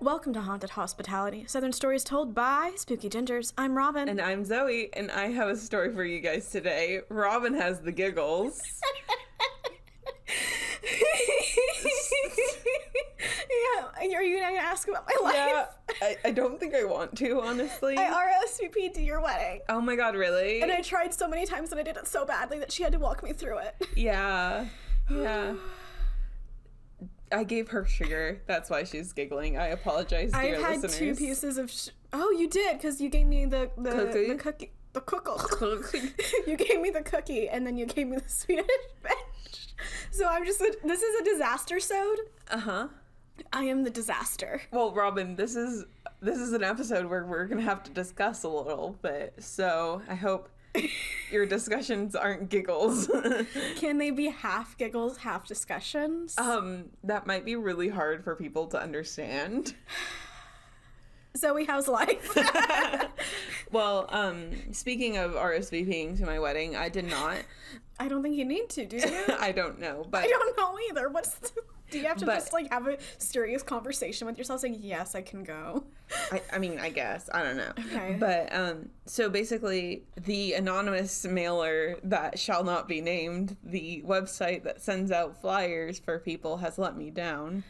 Welcome to Haunted Hospitality, Southern Stories told by Spooky Gingers. I'm Robin. And I'm Zoe, and I have a story for you guys today. Robin has the giggles. Yeah, are you going to ask about my life? Yeah, I don't think I want to, honestly. I RSVP'd to your wedding. Oh my god, really? And I tried so many times and I did it so badly that she had to walk me through it. Yeah. I gave her sugar. That's why she's giggling. I apologize, dear I've had listeners. 2 pieces of oh, you did, because you gave me the cookie. The cookie. You gave me the cookie, and then you gave me the Swedish fish. So I'm just, this is a disaster-sode. Uh-huh. I am the disaster. Well, Robin, this is an episode where we're going to have to discuss a little bit, so I hope your discussions aren't giggles. Can they be half giggles, half discussions? That might be really hard for people to understand. Zoe, how's life? Well, speaking of RSVPing to my wedding, I did not. I don't think you need to, do you? I don't know, but I don't know either. Do you have to just like have a serious conversation with yourself saying, yes, I can go? I mean, I guess. I don't know. Okay. But, so basically, the anonymous mailer that shall not be named, the website that sends out flyers for people, has let me down.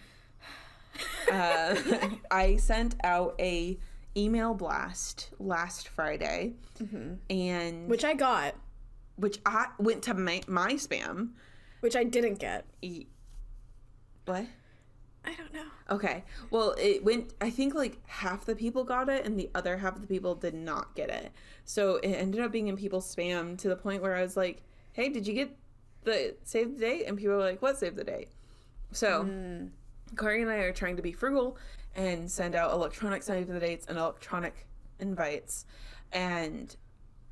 I sent out a email blast last Friday, and Which I got. which I went to my spam. Which I didn't get. What? I don't know. Okay. Well, it went, I think like half the people got it and the other half of the people did not get it. So it ended up being in people's spam to the point where I was like, hey, did you get the save the date? And people were like, what save the date? So Corey and I are trying to be frugal and send out electronic save the dates and electronic invites. And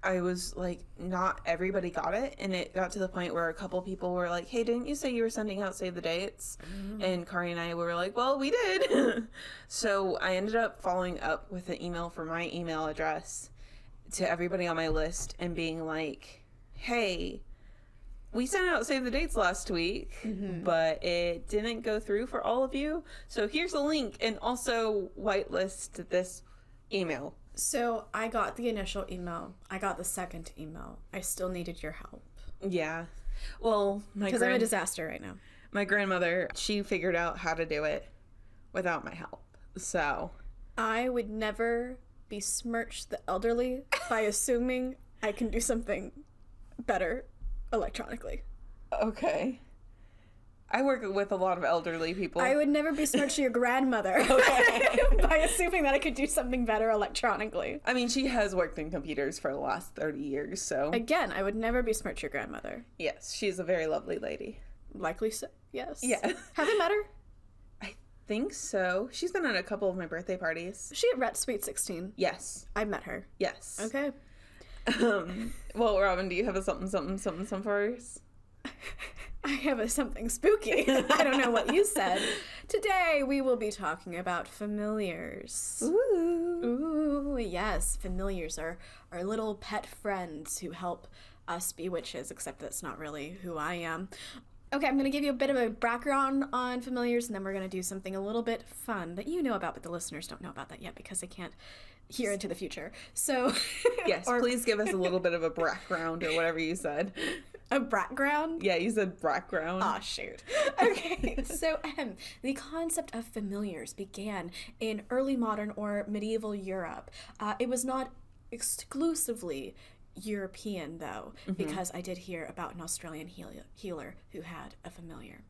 I was like, not everybody got it, and it got to the point where a couple people were like, hey, didn't you say you were sending out save the dates? And Kari and I were like, well, we did. So I ended up following up with an email from my email address to everybody on my list and being like, hey, we sent out save the dates last week, but it didn't go through for all of you, so here's a link, and also whitelist this email. So I got the initial email. I got the second email. I still needed your help. Yeah. Well, because I'm a disaster right now. My grandmother, she figured out how to do it without my help. So I would never besmirch the elderly by assuming I can do something better electronically. Okay. I work with a lot of elderly people. I would never besmirch your grandmother by assuming that I could do something better electronically. I mean, she has worked in computers for the last 30 years, so... Again, I would never besmirch your grandmother. Yes, she's a very lovely lady. Likely so, yes. Yeah. Have you met her? I think so. She's been at a couple of my birthday parties. Is she at Rhett Sweet 16? Yes. I met her. Yes. Okay. Well, Robin, do you have a something for us? I have a something spooky. I don't know what you said. Today we will be talking about familiars. Ooh, yes. Familiars are our little pet friends who help us be witches, except that's not really who I am. Okay, I'm going to give you a bit of a background on familiars, and then we're going to do something a little bit fun that you know about, but the listeners don't know about that yet because they can't hear into the future. So, yes, please give us a little bit of a background or whatever you said. A background? Yeah, you said background. Aw, shoot. Okay, so the concept of familiars began in early modern or medieval Europe. It was not exclusively European, though, because I did hear about an Australian healer who had a familiar.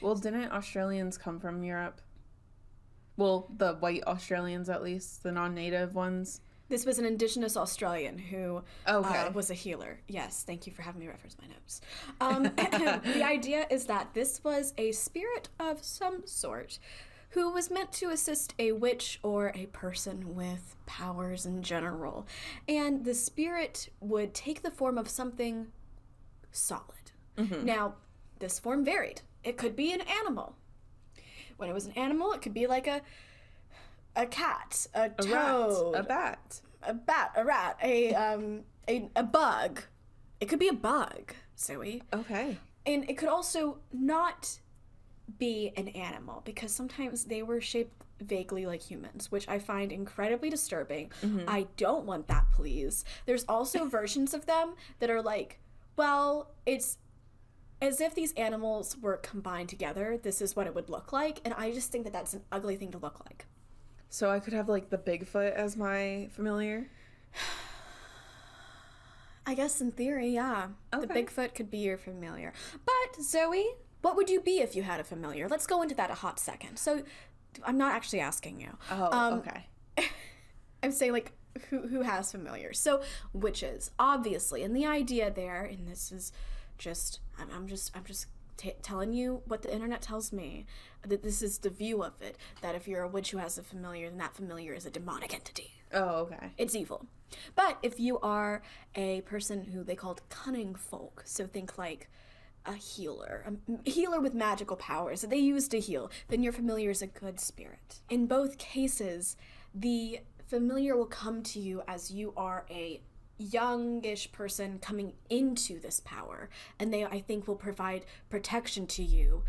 Well, didn't Australians come from Europe? Well, the white Australians, at least, the non-native ones. This was an indigenous Australian who was a healer. Yes, thank you for having me reference my notes. The idea is that this was a spirit of some sort who was meant to assist a witch or a person with powers in general. And the spirit would take the form of something solid. Now, this form varied. It could be an animal. When it was an animal, it could be like a cat, a toad, a bat, a rat, a bug. It could be a bug, Zoey. Okay. And it could also not be an animal, because sometimes they were shaped vaguely like humans, which I find incredibly disturbing. I don't want that, please. There's also versions of them that are like, well, it's as if these animals were combined together. This is what it would look like, and I just think that that's an ugly thing to look like. So I could have, like, the Bigfoot as my familiar? I guess in theory, yeah. Okay. The Bigfoot could be your familiar. But, Zoey, what would you be if you had a familiar? Let's go into that a hot second. So, I'm not actually asking you. Oh, okay. I'm saying, like, who has familiars? So, witches, obviously. And the idea there, and this is just, I'm just telling you what the internet tells me, that this is the view of it, that if you're a witch who has a familiar, then that familiar is a demonic entity. Oh, okay. It's evil. But if you are a person who they called cunning folk, so think like a healer with magical powers that they use to heal, then your familiar is a good spirit. In both cases, the familiar will come to you as you are a youngish person coming into this power, and they, I think, will provide protection to you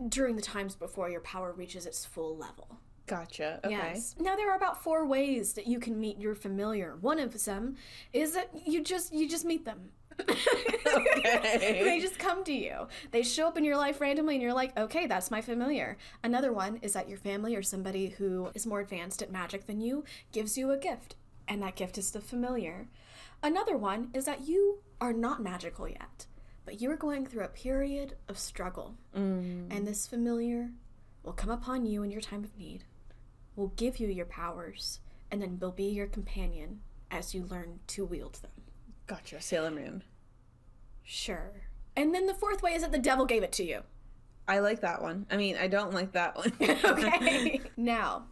during the times before your power reaches its full level. Gotcha. Okay. Yes. Now there are about 4 ways that you can meet your familiar. One of them is that you just meet them. Okay. They just come to you. They show up in your life randomly and you're like, okay, that's my familiar. Another one is that your family or somebody who is more advanced at magic than you gives you a gift, and that gift is the familiar. Another one is that you are not magical yet, but you are going through a period of struggle, and this familiar will come upon you in your time of need, will give you your powers, and then will be your companion as you learn to wield them. Gotcha. Sailor Moon. Sure. And then the 4th way is that the devil gave it to you. I like that one. I mean, I don't like that one. Okay. Now,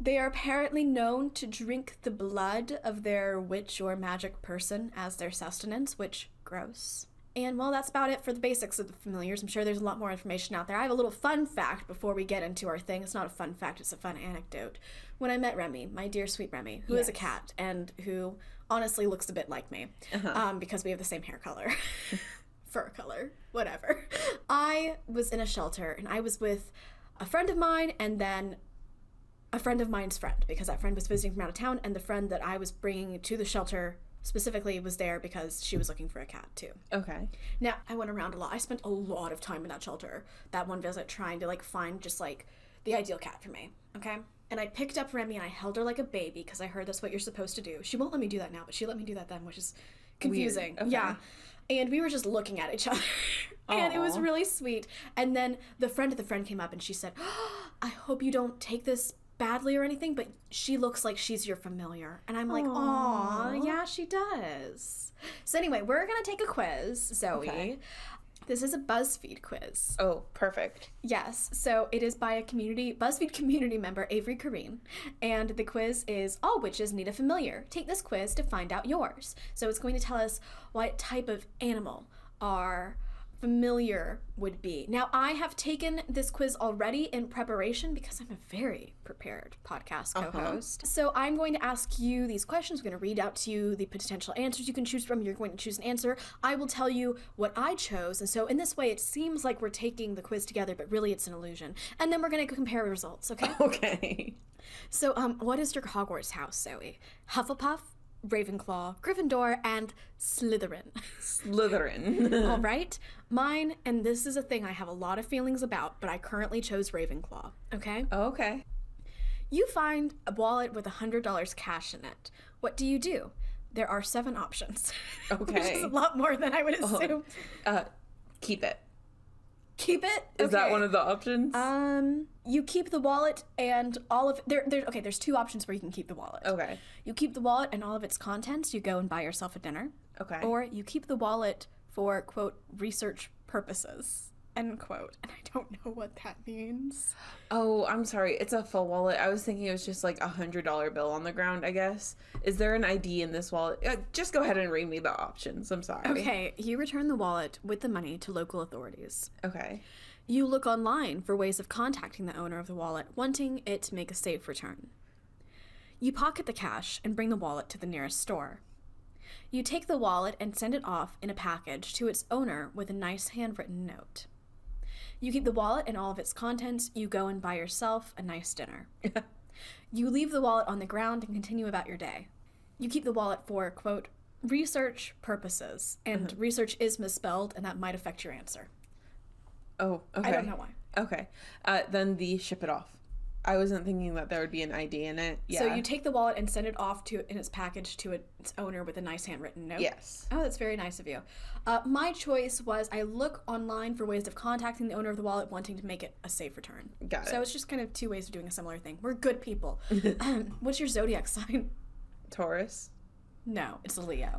they are apparently known to drink the blood of their witch or magic person as their sustenance, which, gross. And, well, that's about it for the basics of the familiars. I'm sure there's a lot more information out there. I have a little fun fact before we get into our thing. It's not a fun fact, it's a fun anecdote. When I met Remy, my dear sweet Remy, who is a cat and who honestly looks a bit like me, because we have the same hair color, fur color, whatever. I was in a shelter, and I was with a friend of mine and then a friend of mine's friend, because that friend was visiting from out of town, and the friend that I was bringing to the shelter specifically was there because she was looking for a cat too. Okay. Now, I went around a lot. I spent a lot of time in that shelter, that one visit, trying to like find just like the ideal cat for me, okay? And I picked up Remy and I held her like a baby because I heard that's what you're supposed to do. She won't let me do that now, but she let me do that then, which is confusing. Okay. Yeah. And we were just looking at each other. And it was really sweet. And then the friend of the friend came up and she said, oh, I hope you don't take this badly or anything, but she looks like she's your familiar. And I'm like, aw, yeah, she does. So anyway, we're going to take a quiz, Zoey. Okay. This is a BuzzFeed quiz. Oh, perfect. Yes. So it is by a BuzzFeed community member, Avery Kareen. And the quiz is, all witches need a familiar. Take this quiz to find out yours. So it's going to tell us what type of animal our familiar would be. Now, I have taken this quiz already in preparation because I'm a very prepared podcast co-host. So I'm going to ask you these questions. I'm going to read out to you the potential answers you can choose from. You're going to choose an answer. I will tell you what I chose. And so in this way, it seems like we're taking the quiz together, but really it's an illusion. And then we're going to compare results, okay? Okay. So what is your Hogwarts house, Zoey? Hufflepuff, Ravenclaw, Gryffindor, and Slytherin. Slytherin. All right. Mine, and this is a thing I have a lot of feelings about, but I currently chose Ravenclaw. Okay? Oh, okay. You find a wallet with $100 cash in it. What do you do? There are 7 options. Okay. Which is a lot more than I would assume. Keep it. Keep it? Is that one of the options? You keep the wallet and all of there's 2 options where you can keep the wallet. Okay. You keep the wallet and all of its contents, you go and buy yourself a dinner. Okay. Or you keep the wallet for, quote, research purposes, end quote. And I don't know what that means. Oh, I'm sorry. It's a full wallet. I was thinking it was just like $100 bill on the ground, I guess. Is there an ID in this wallet? Just go ahead and read me the options. I'm sorry. Okay. You return the wallet with the money to local authorities. Okay. You look online for ways of contacting the owner of the wallet, wanting it to make a safe return. You pocket the cash and bring the wallet to the nearest store. You take the wallet and send it off in a package to its owner with a nice handwritten note. You keep the wallet and all of its contents. You go and buy yourself a nice dinner. You leave the wallet on the ground and continue about your day. You keep the wallet for, quote, research purposes. And research is misspelled, and that might affect your answer. Oh, okay. I don't know why. Okay. Then the ship it off. I wasn't thinking that there would be an ID in it. Yeah. So you take the wallet and send it off in its package to its owner with a nice handwritten note? Yes. Oh, that's very nice of you. My choice was I look online for ways of contacting the owner of the wallet, wanting to make it a safe return. Got it. So it's just kind of two ways of doing a similar thing. We're good people. What's your zodiac sign? Taurus. No, it's a Leo.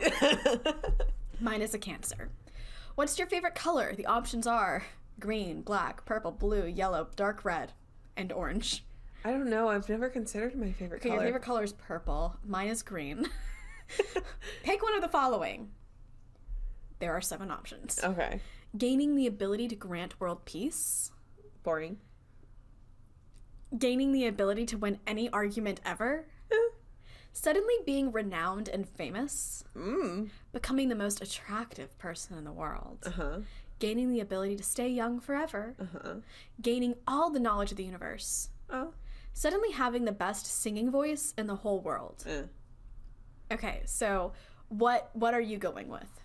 Mine is a Cancer. What's your favorite color? The options are green, black, purple, blue, yellow, dark red, and orange. I don't know. I've never considered my favorite color. Your favorite color is purple. Mine is green. Pick one of the following. There are 7 options. Okay. Gaining the ability to grant world peace. Boring. Gaining the ability to win any argument ever. Suddenly being renowned and famous. Becoming the most attractive person in the world. Gaining the ability to stay young forever. Gaining all the knowledge of the universe. Suddenly having the best singing voice in the whole world. Okay, so what are you going with?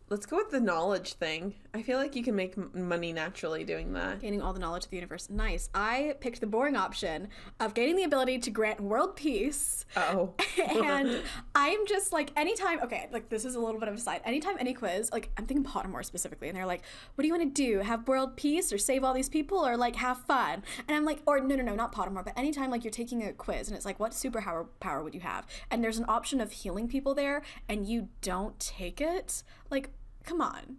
Let's go with the knowledge thing. I feel like you can make money naturally doing that. Gaining all the knowledge of the universe. Nice. I picked the boring option of gaining the ability to grant world peace. Oh. And I'm just like, anytime, okay, like this is a little bit of a side. Anytime any quiz, like I'm thinking Pottermore specifically, and they're like, what do you want to do? Have world peace or save all these people or like have fun? And I'm like, or no, not Pottermore, but anytime like you're taking a quiz and it's like, what superpower would you have? And there's an option of healing people there and you don't take it, like, come on.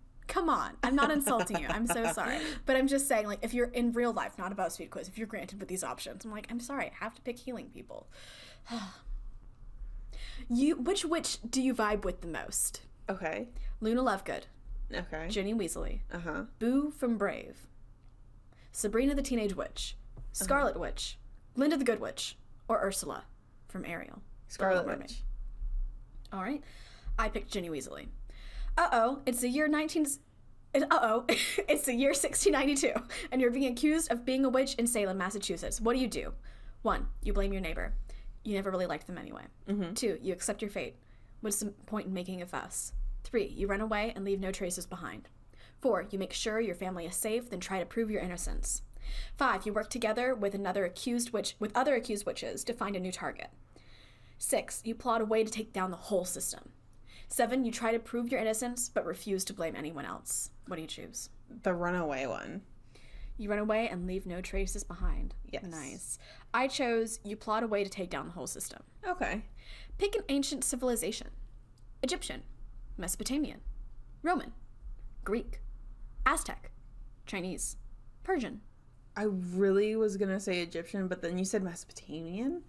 I'm not insulting you. I'm so sorry. But I'm just saying, like, if you're in real life, not a BuzzFeed quiz, if you're granted with these options, I'm like, I'm sorry, I have to pick healing people. Which witch do you vibe with the most? Okay. Luna Lovegood. Okay. Ginny Weasley. Boo from Brave. Sabrina the Teenage Witch. Scarlet Witch. Glinda the Good Witch. Or Ursula from Ariel. Scarlet Witch. All right. I picked Ginny Weasley. It's the year 1692, and you're being accused of being a witch in Salem, Massachusetts. What do? 1, you blame your neighbor. You never really liked them anyway. 2, you accept your fate. What's the point in making a fuss? 3, you run away and leave no traces behind. 4, you make sure your family is safe, then try to prove your innocence. 5, you work together with other accused witches to find a new target. 6, you plot a way to take down the whole system. 7, you try to prove your innocence, but refuse to blame anyone else. What do you choose? The runaway one. You run away and leave no traces behind. Yes. Nice. I chose you plot a way to take down the whole system. Okay. Pick an ancient civilization. Egyptian. Mesopotamian. Roman. Greek. Aztec. Chinese. Persian. I really was going to say Egyptian, but then you said Mesopotamian?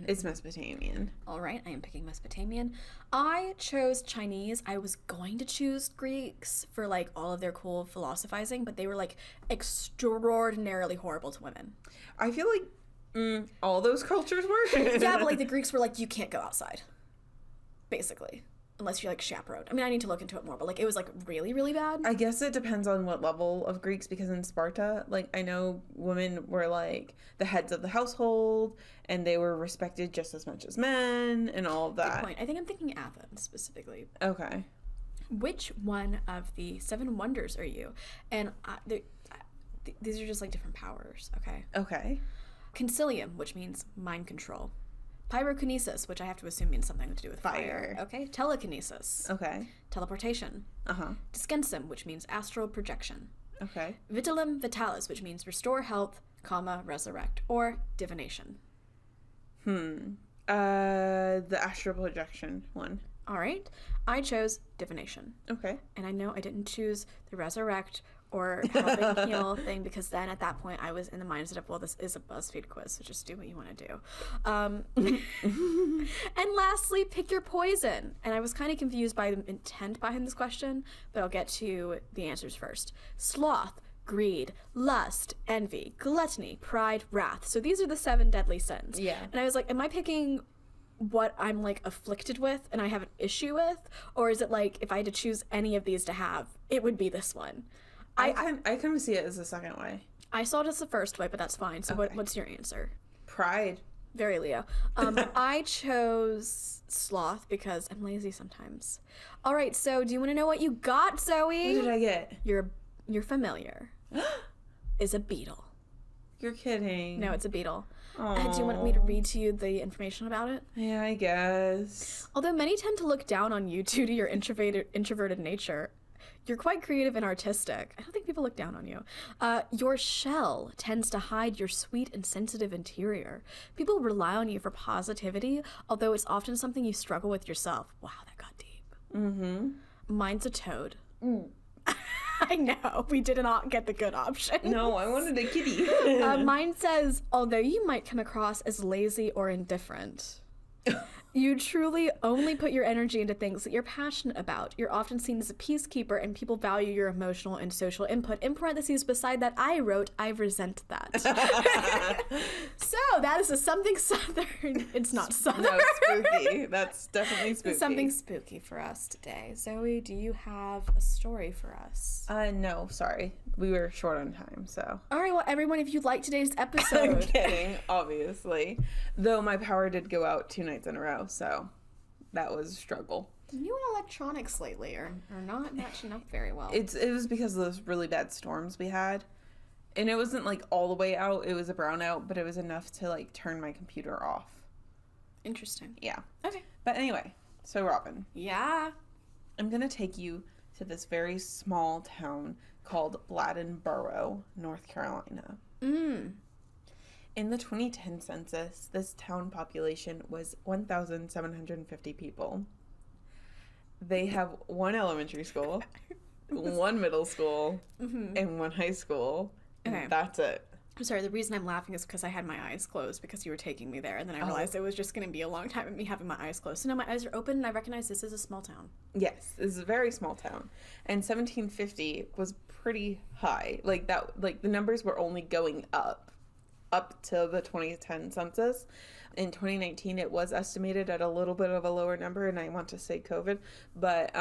It's Mesopotamian. All right, I am picking Mesopotamian. I chose Chinese. I was going to choose Greeks for, like, all of their cool philosophizing, but they were, like, extraordinarily horrible to women. I feel like all those cultures were. Yeah, but, like, the Greeks were like, you can't go outside, basically. Unless you're, like, chaperoned. I mean, I need to look into it more, but, like, it was, like, really, really bad. I guess it depends on what level of Greeks, because in Sparta, like, I know women were, like, the heads of the household, and they were respected just as much as men, and all of that. Good point. I think I'm thinking Athens, specifically. Okay. Which one of the 7 wonders are you? And these are just, like, different powers, okay? Okay. Concilium, which means mind control. Pyrokinesis, which I have to assume means something to do with fire. Okay. Telekinesis. Okay. Teleportation. Diskensum, which means astral projection. Okay. Vitalem vitalis, which means restore health, resurrect, or divination. The astral projection one. All right. I chose divination. Okay. And I know I didn't choose the resurrect or helping heal thing, because then at that point I was in the mindset of, well, this is a BuzzFeed quiz, so just do what you want to do. And lastly, pick your poison. And I was kind of confused by the intent behind this question, but I'll get to the answers first. Sloth, greed, lust, envy, gluttony, pride, wrath. So these are the 7 deadly sins. Yeah. And I was like, am I picking what I'm, like, afflicted with and I have an issue with? Or is it like, if I had to choose any of these to have, it would be this one? I kind of see it as the second way. I saw it as the first way, but that's fine. So what's your answer? Pride. Very Leo. I chose sloth because I'm lazy sometimes. All right, so do you want to know what you got, Zoey? What did I get? Your familiar is a beetle. You're kidding. No, it's a beetle. Do you want me to read to you the information about it? Yeah, I guess. Although many tend to look down on you due to your introverted nature, you're quite creative and artistic. I don't think people look down on you. Your shell tends to hide your sweet and sensitive interior. People rely on you for positivity, although it's often something you struggle with yourself. Wow, that got deep. Mm-hmm. Mine's a toad. I know, we did not get the good option. No, I wanted a kitty. Mine says, although you might come across as lazy or indifferent, you truly only put your energy into things that you're passionate about. You're often seen as a peacekeeper, and people value your emotional and social input. In parentheses, beside that, I wrote, I resent that. So, that is a something southern. It's not southern. No, spooky. That's definitely spooky. Something spooky for us today. Zoey, do you have a story for us? No, sorry. We were short on time, so. All right, well, everyone, if you like today's episode. I'm kidding, obviously. Though my power did go out 2 nights in a row, so that was a struggle. You and electronics lately are not matching up very well. It was because of those really bad storms we had. And it wasn't like all the way out, it was a brownout, but it was enough to like turn my computer off. Interesting. Yeah. Okay. But anyway, so Robin. Yeah. I'm going to take you to this very small town called Bladenboro, North Carolina. In the 2010 census, this town population was 1,750 people. They have 1 elementary school, 1 middle school, and 1 high school. And that's it. I'm sorry, the reason I'm laughing is because I had my eyes closed because you were taking me there, and then I realized it was just going to be a long time of me having my eyes closed. So now my eyes are open, and I recognize this is a small town. Yes, this is a very small town. And 1750 was pretty high. Like the numbers were only going up to the 2010 census. In 2019, it was estimated at a little bit of a lower number, and I want to say COVID, but,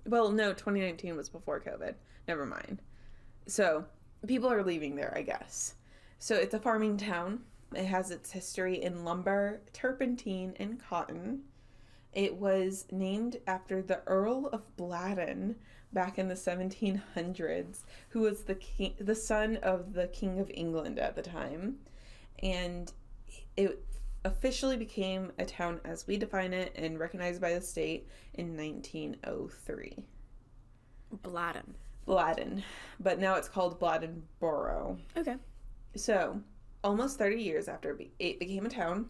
well, no, 2019 was before COVID. Never mind. So, people are leaving there, I guess. So, it's a farming town. It has its history in lumber, turpentine, and cotton. It was named after the Earl of Bladen back in the 1700s, who was the son of the King of England at the time. And it officially became a town as we define it and recognized by the state in 1903. Bladen. But now it's called Bladenboro. Okay. So, almost 30 years after it became a town,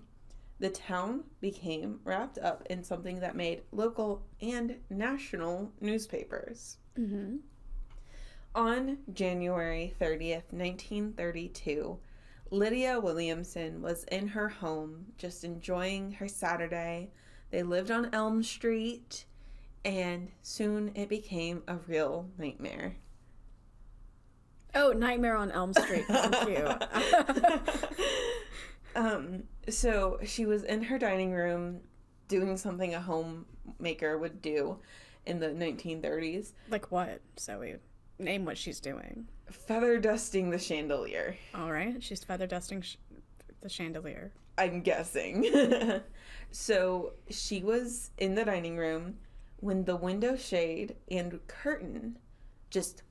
the town became wrapped up in something that made local and national newspapers. Mm-hmm. On January 30th, 1932, Lydia Williamson was in her home just enjoying her Saturday. They lived on Elm Street, and soon it became a real nightmare. Oh, Nightmare on Elm Street. Thank you. So she was in her dining room doing something a homemaker would do in the 1930s. Like what? So we name what she's doing. Feather dusting the chandelier. All right. She's feather dusting the chandelier. I'm guessing. So she was in the dining room when the window shade and curtain just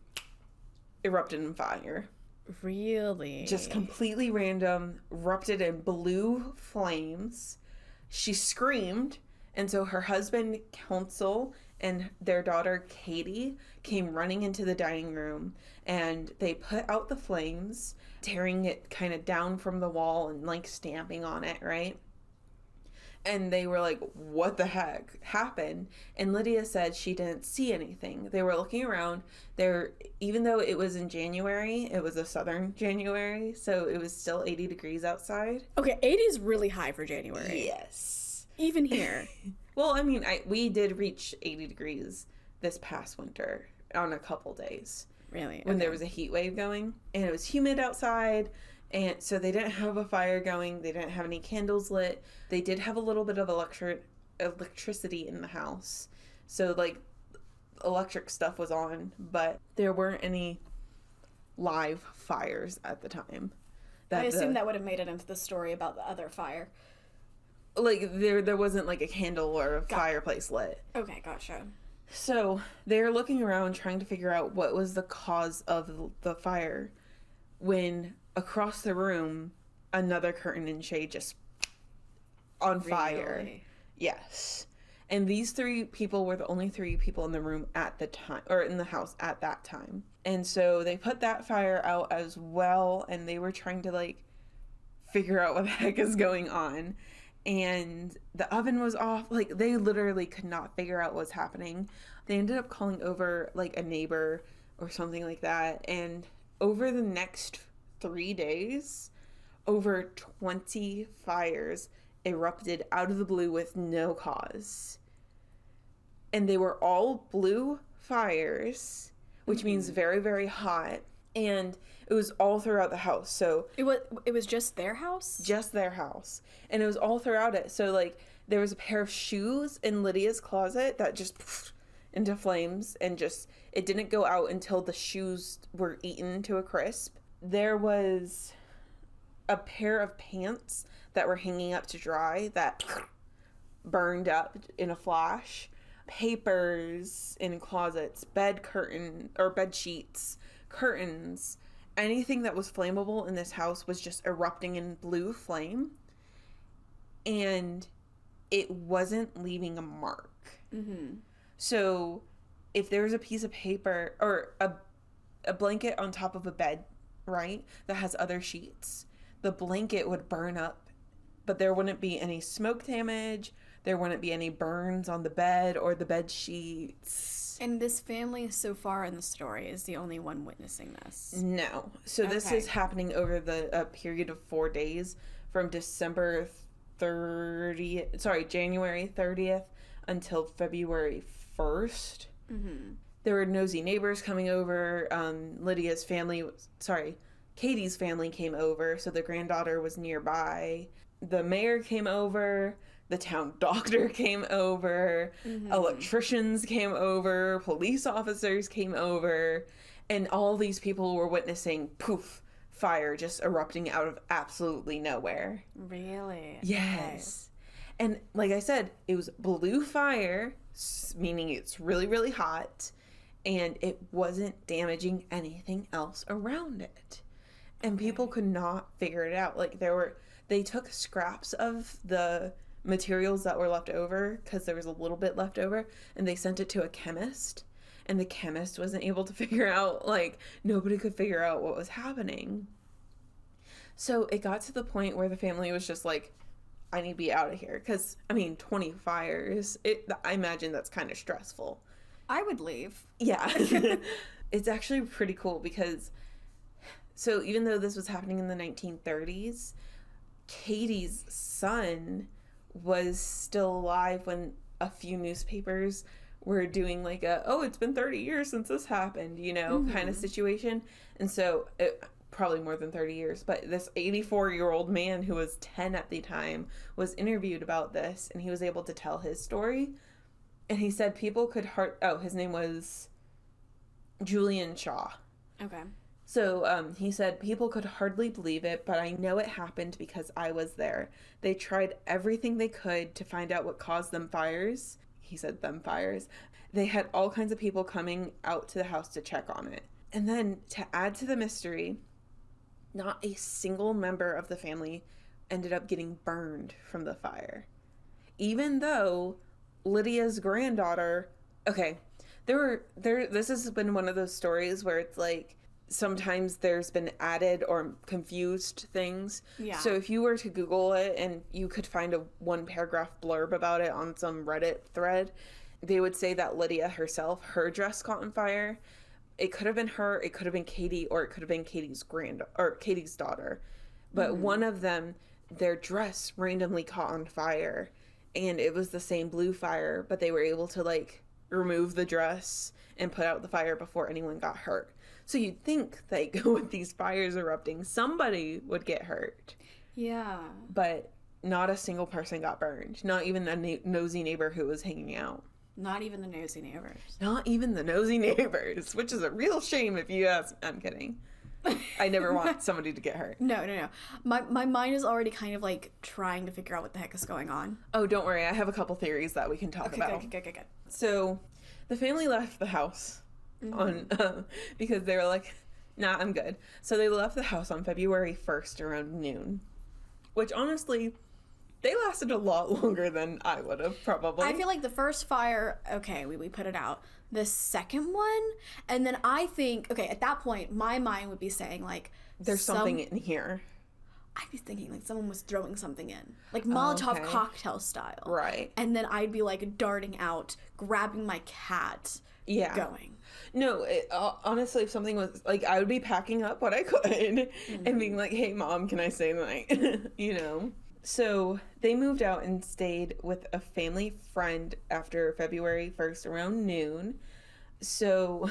erupted in fire. Really? Just completely random, erupted in blue flames. She screamed, and so her husband, Council, and their daughter, Katie, came running into the dining room, and they put out the flames, tearing it kind of down from the wall and, like, stamping on it, right? And they were like, what the heck happened? And Lydia said she didn't see anything. They were looking around. Even though it was in January, it was a southern January, so it was still 80 degrees outside. Okay, 80 is really high for January. Yes. Even here. Well, I mean, we did reach 80 degrees this past winter on a couple days. Really? When there was a heat wave going, and it was humid outside. And so they didn't have a fire going. They didn't have any candles lit. They did have a little bit of electricity in the house. So, like, electric stuff was on, but there weren't any live fires at the time. I assume that would have made it into the story about the other fire. Like, there wasn't, like, a candle or a fireplace lit. Okay, gotcha. So, they're looking around trying to figure out what was the cause of the fire when across the room, another curtain and shade just on fire. Really? Yes. And these 3 people were the only 3 people in the room at the time, or in the house at that time. And so they put that fire out as well, and they were trying to, like, figure out what the heck is going on. And the oven was off. Like, they literally could not figure out what's happening. They ended up calling over, like, a neighbor or something like that. And over the next 3 days, over 20 fires erupted out of the blue with no cause. And they were all blue fires, which means very, very hot. And it was all throughout the house. So it was just their house? Just their house. And it was all throughout it. So, like, there was a pair of shoes in Lydia's closet that just into flames, and just, it didn't go out until the shoes were eaten to a crisp. There was a pair of pants that were hanging up to dry that burned up in a flash. Papers in closets, bed sheets, curtains, anything that was flammable in this house was just erupting in blue flame, and it wasn't leaving a mark. Mm-hmm. So if there was a piece of paper or a blanket on top of a bed, right, that has other sheets, the blanket would burn up, but there wouldn't be any smoke damage. There wouldn't be any burns on the bed or the bed sheets. And this family so far in the story is the only one witnessing this? No. So this is happening over the period of 4 days from January 30th until February 1st. Mm-hmm. There were nosy neighbors coming over. Katie's family came over, so the granddaughter was nearby. The mayor came over. The town doctor came over, electricians came over, police officers came over, and all these people were witnessing, poof, fire just erupting out of absolutely nowhere. Really? Yes. Okay. And like I said, it was blue fire, meaning it's really, really hot, and it wasn't damaging anything else around it. And people could not figure it out. Like, they took scraps of the materials that were left over, because there was a little bit left over, and they sent it to a chemist, and the chemist wasn't able to figure out, like, nobody could figure out what was happening. So it got to the point where the family was just like, I need to be out of here, because 20 fires, I imagine that's kind of stressful. I would leave. Yeah. It's actually pretty cool, because so even though this was happening in the 1930s, Katie's son was still alive when a few newspapers were doing like it's been 30 years since this happened, kind of situation. And so probably more than 30 years, but this 84-year-old man who was 10 at the time was interviewed about this, and he was able to tell his story. And he said people could his name was Julian Shaw. Okay. So he said, people could hardly believe it, but I know it happened because I was there. They tried everything they could to find out what caused them fires. He said them fires. They had all kinds of people coming out to the house to check on it. And then to add to the mystery, not a single member of the family ended up getting burned from the fire. Even though Lydia's granddaughter, this has been one of those stories where it's like, sometimes there's been added or confused things. Yeah. So if you were to Google it and you could find a 1-paragraph blurb about it on some Reddit thread, they would say that Lydia herself, her dress caught on fire. It could have been her, it could have been Katie, or it could have been Katie's daughter. But one of them, their dress randomly caught on fire, and it was the same blue fire, but they were able to like remove the dress and put out the fire before anyone got hurt. So you'd think, like, with these fires erupting, somebody would get hurt. Yeah. But not a single person got burned. Not even a nosy neighbor who was hanging out. Not even the nosy neighbors. Not even the nosy neighbors, which is a real shame if you ask. I'm kidding. I never want somebody to get hurt. No. My mind is already kind of like trying to figure out what the heck is going on. Oh, don't worry. I have a couple theories that we can talk about. Good. So the family left the house because they were like, nah, I'm good. So they left the house on February 1st around noon, which honestly, they lasted a lot longer than I would have probably. I feel like the first fire, okay, we put it out. The second one, and then I think, okay, at that point, my mind would be saying, like... There's something in here. I'd be thinking, like, someone was throwing something in. Like, Molotov cocktail style. Right. And then I'd be, like, darting out, grabbing my cat, going. No, honestly, if something was, like, I would be packing up what I could and being like, hey, Mom, can I stay the night? You know? So they moved out and stayed with a family friend after February 1st around noon. So,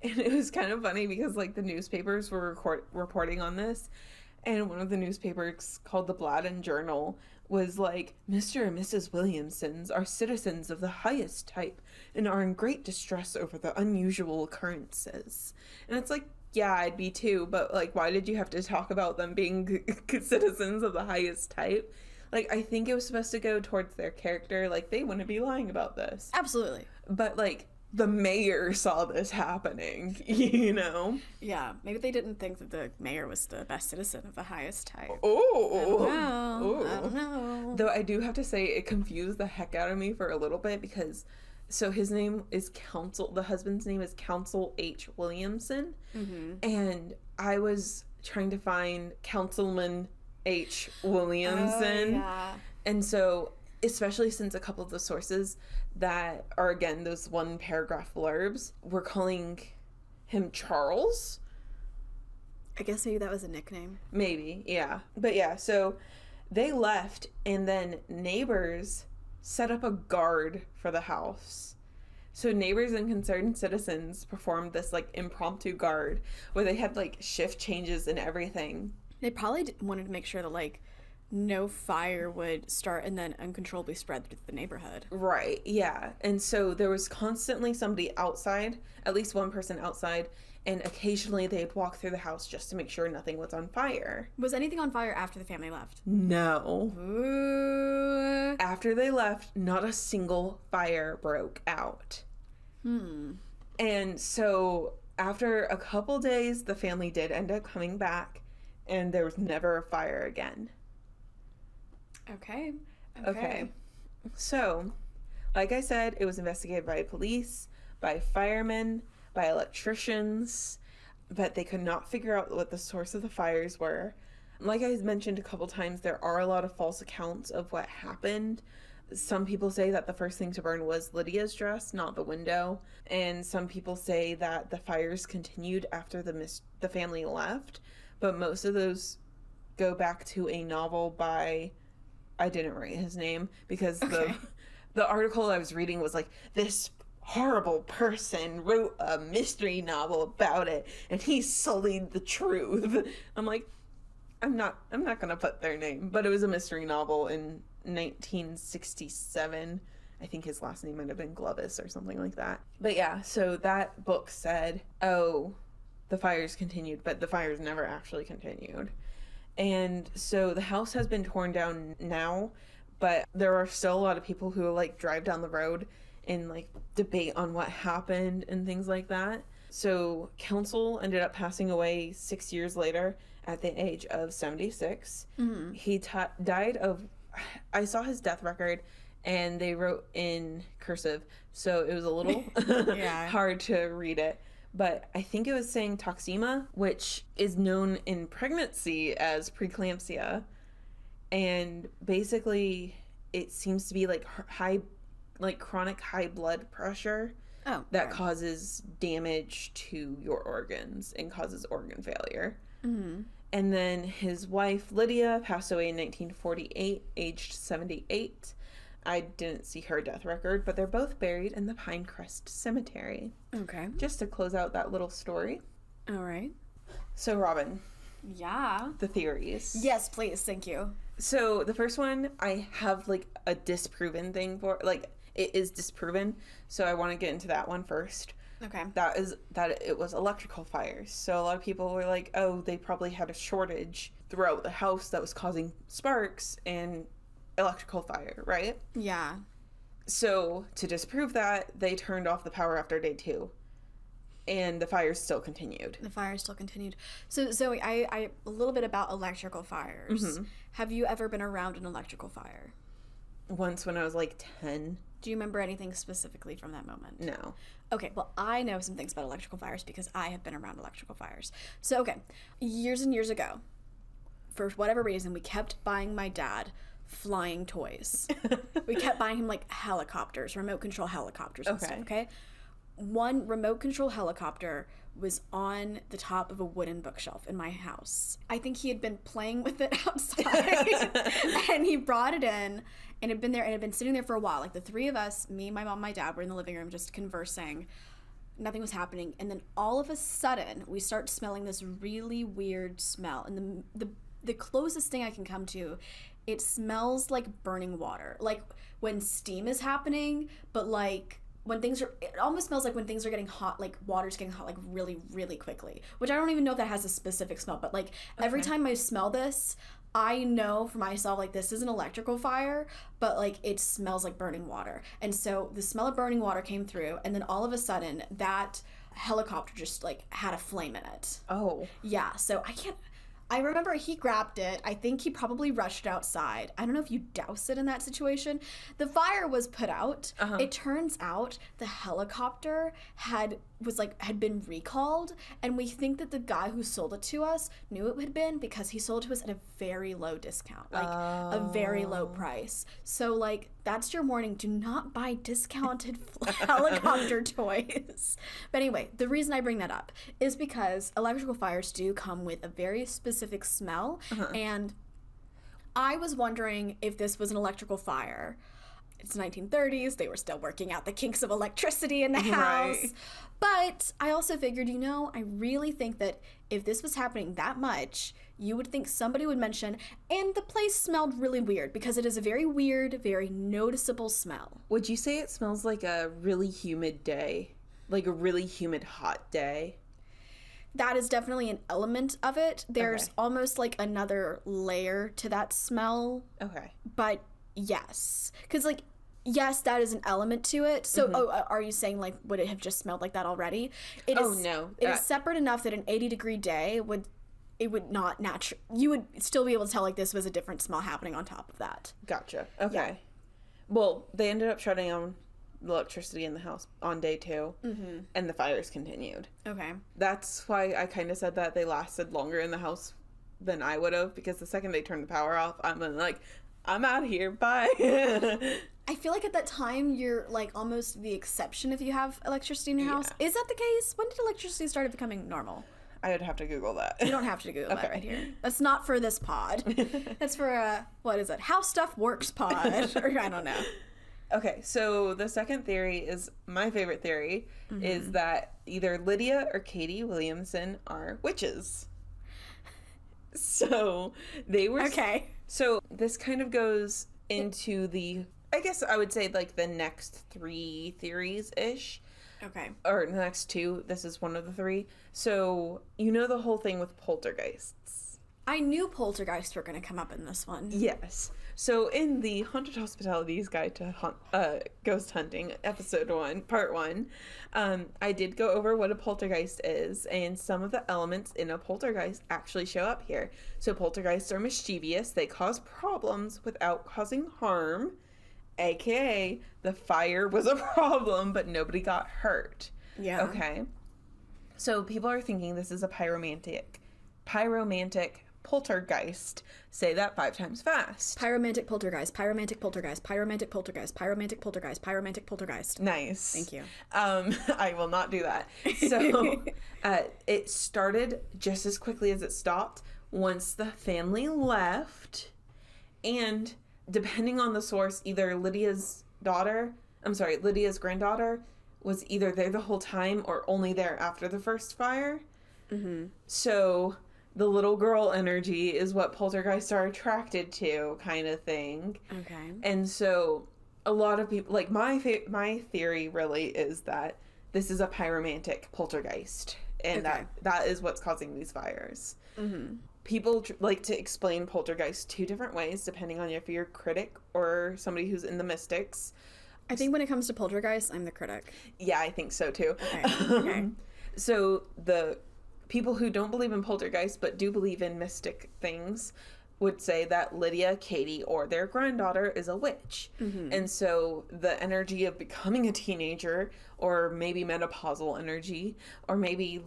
and it was kind of funny because like the newspapers were reporting on this, and one of the newspapers called the Bladenboro was like, Mr. and Mrs. Williamsons are citizens of the highest type and are in great distress over the unusual occurrences. And it's like, yeah, I'd be too, but, like, why did you have to talk about them being citizens of the highest type? Like, I think it was supposed to go towards their character. Like, they wouldn't be lying about this. Absolutely. But, like, the mayor saw this happening, you know? Yeah, maybe they didn't think that the mayor was the best citizen of the highest type. Oh! I don't know. Though I do have to say, it confused the heck out of me for a little bit because... So his name is the husband's name is Council H. Williamson. And I was trying to find Councilman H. Williamson. And so, especially since a couple of the sources that are, again, those one paragraph blurbs, were calling him Charles. I guess maybe that was a nickname. Maybe, yeah. But yeah, so they left, and then neighbors set up a guard for the house. So neighbors and concerned citizens performed this like impromptu guard where they had like shift changes and everything. They probably wanted to make sure that like no fire would start and then uncontrollably spread through the neighborhood. Right, yeah. And so there was constantly somebody outside, at least one person outside, and occasionally they'd walk through the house just to make sure nothing was on fire. Was anything on fire after the family left? No. Ooh. After they left, not a single fire broke out. And so after a couple days, the family did end up coming back, and there was never a fire again. Okay. So, like I said, it was investigated by police, by firemen, by electricians, but they could not figure out what the source of the fires were. Like I mentioned a couple times, there are a lot of false accounts of what happened. Some people say that the first thing to burn was Lydia's dress, not the window. And some people say that the fires continued after the family left. But most of those go back to a novel by... I didn't write his name because the article I was reading was like, this horrible person wrote a mystery novel about it and he sullied the truth. I'm like, I'm not gonna put their name, but it was a mystery novel in 1967. I think his last name might have been Glovis or something like that. But yeah, so that book said, oh, the fires continued, but the fires never actually continued. And so the house has been torn down now, but there are still a lot of people who like drive down the road and like debate on what happened and things like that. So Council ended up passing away 6 years later at the age of 76. He died of, I saw his death record and they wrote in cursive, so it was a little hard to read it. But I think it was saying toxemia, which is known in pregnancy as preeclampsia. And basically it seems to be like chronic high blood pressure that causes damage to your organs and causes organ failure. And then his wife, Lydia, passed away in 1948, aged 78. I didn't see her death record, but they're both buried in the Pinecrest Cemetery. Okay. Just to close out that little story. All right. So, Robin. Yeah? The theories. Yes, please. Thank you. So, the first one, I have, like, a disproven thing for. Like, it is disproven. So I want to get into that one first. Okay. That it was electrical fires. So a lot of people were like, oh, they probably had a shortage throughout the house that was causing sparks and electrical fire, right? Yeah. So to disprove that, they turned off the power after day 2. And the fires still continued. So Zoe, I a little bit about electrical fires. Mm-hmm. Have you ever been around an electrical fire? Once when I was like 10. Do you remember anything specifically from that moment? No. Okay, well, I know some things about electrical fires because I have been around electrical fires. So, okay, years and years ago, for whatever reason, we kept buying my dad flying toys. We kept buying him, like, helicopters, remote control helicopters and stuff, okay? One remote control helicopter was on the top of a wooden bookshelf in my house. I think he had been playing with it outside and he brought it in and it had been there and it had been sitting there for a while. Like the three of us, me, my mom, my dad, were in the living room just conversing. Nothing was happening. And then all of a sudden we start smelling this really weird smell. And the closest thing I can come to, it smells like burning water. Like when steam is happening, but like it almost smells like when things are getting hot, like water's getting hot, like really, really quickly, which I don't even know if that has a specific smell, but like every time I smell this, I know for myself, like this is an electrical fire, but like it smells like burning water. And so the smell of burning water came through and then all of a sudden that helicopter just like had a flame in it. Oh. Yeah. So I remember he grabbed it. I think he probably rushed outside. I don't know if you douse it in that situation. The fire was put out. Uh-huh. It turns out the helicopter had been recalled, and we think that the guy who sold it to us knew it had been because he sold it to us at a very low discount, like a very low price. So like that's your warning: do not buy discounted helicopter toys. But anyway, the reason I bring that up is because electrical fires do come with a very specific smell, and I was wondering if this was an electrical fire. It's 1930s. They were still working out the kinks of electricity in the house. Right. But I also figured, I really think that if this was happening that much, you would think somebody would mention, and the place smelled really weird because it is a very weird, very noticeable smell. Would you say it smells like a really humid day? Like a really humid hot day? That is definitely an element of it. There's almost like another layer to that smell. Okay. But yes. Because like, yes, that is an element to it. So, are you saying, like, would it have just smelled like that already? No. It is separate enough that an 80-degree day would not you would still be able to tell, like, this was a different smell happening on top of that. Gotcha. Okay. Yeah. Well, they ended up shutting on the electricity in the house on day 2, and the fires continued. Okay. That's why I kind of said that they lasted longer in the house than I would have, because the second they turned the power off, I'm like, I'm out of here. Bye. I feel like at that time, you're like almost the exception if you have electricity in your house. Is that the case? When did electricity start becoming normal? I would have to Google that. You don't have to Google that right here. That's not for this pod. That's for, what is it? How Stuff Works pod. Or I don't know. Okay, so the second theory is my favorite theory, is that either Lydia or Katie Williamson are witches. So they were... Okay. So this kind of goes into the, I guess I would say like the next 3 theories-ish. Okay. Or the next 2. This is one of the 3. So you know the whole thing with poltergeists. I knew poltergeists were going to come up in this one. Yes. So in the Haunted Hospitality's Guide to Ghost Hunting, episode 1, part 1, I did go over what a poltergeist is, and some of the elements in a poltergeist actually show up here. So poltergeists are mischievous. They cause problems without causing harm, aka the fire was a problem, but nobody got hurt. Yeah. Okay. So people are thinking this is a pyromantic poltergeist. Say that 5 times fast. Pyromantic poltergeist, pyromantic poltergeist, pyromantic poltergeist, pyromantic poltergeist, pyromantic poltergeist. Nice. Thank you. I will not do that. So it started just as quickly as it stopped once the family left, and depending on the source, either Lydia's granddaughter was either there the whole time or only there after the first fire. So the little girl energy is what poltergeists are attracted to, kind of thing. Okay. And so a lot of people, like, my theory really is that this is a pyromantic poltergeist, and that is what's causing these fires. Mm-hmm. People like to explain poltergeist two different ways, depending on if you're a critic or somebody who's in the mystics. I think when it comes to poltergeist, I'm the critic. Yeah, I think so too. Okay. So the people who don't believe in poltergeist but do believe in mystic things would say that Lydia, Katie, or their granddaughter is a witch. Mm-hmm. And so the energy of becoming a teenager, or maybe menopausal energy, or maybe